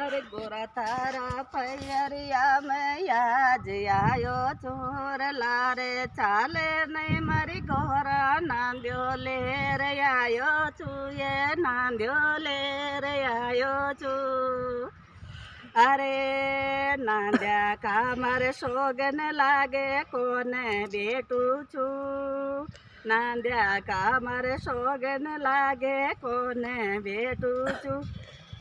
अरे गोरा तारा पैरिया में आज आयो चोर लारे चाले नहीं मरी गोरा नांद्यो ले रे आयो चूये नांद्यो ले रे आयो चू अरे नांद्या का मारे सोगन लागे कोने बेटू छू नांद्या का मारे सोगन लागे कोने बेटू छू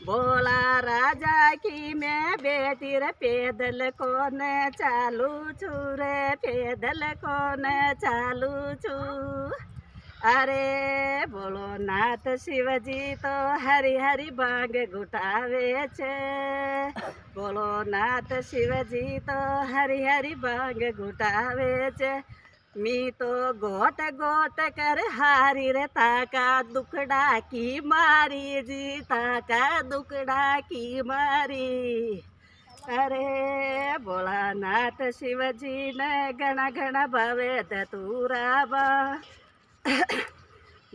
बोला राजा की मैं बेटी रे पैदल कौन चालू छू रे पैदल कौन चालू छू अरे बोलो नाथ शिवजी तो हरी हरी बांग गुटावे छे बोलो नाथ शिवजी तो हरी हरी बांग गुटावे छे मी तो गोट गोट कर हारी रे ताका दुखड़ा की मारी जी ताका दुखड़ा की मारी अरे भोलानाथ शिवजी ने घना घना भावे धतूरा बा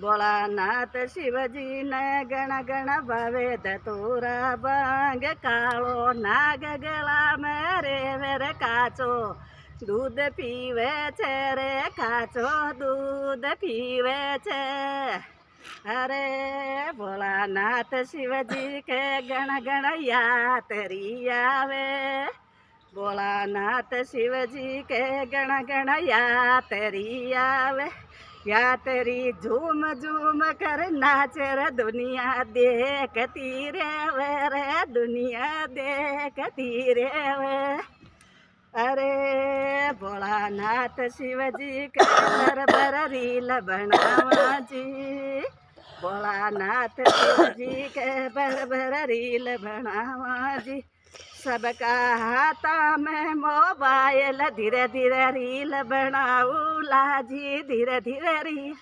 भोलानाथ शिवजी ने घना घना भावे धतूरा बांग कालो नाग गला मेरे मेरे काचो दूध पीवे छे रे काचो दूध पीवे छे अरे भोलानाथ शिवजी के गण गण यात्री आवे भोलानाथ शिवजी के गण गण यात्री आवे यात्री झूम झूम कर नाचे रे दुनिया देखती रे वे दुनिया देखती रे वे अरे भोलानाथ शिवजी के बर रील बनावा जी भोलानाथ शिवजी के बर रील बनावा जी सबका हाथा में मोबाइल धीरे धीरे रील बनाऊ लाजी धीरे धीरे रील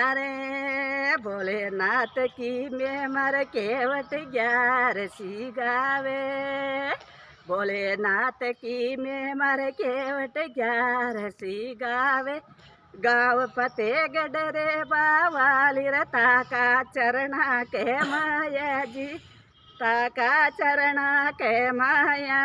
अरे भोलेनाथ की मैं मर केवट 11सी गावे भोलेनाथ की में मारे केवट 11सी गावे गाँव फतेहगढ़ रे बावाली रे ताका चरणा के माया जी ताका चरणा के माया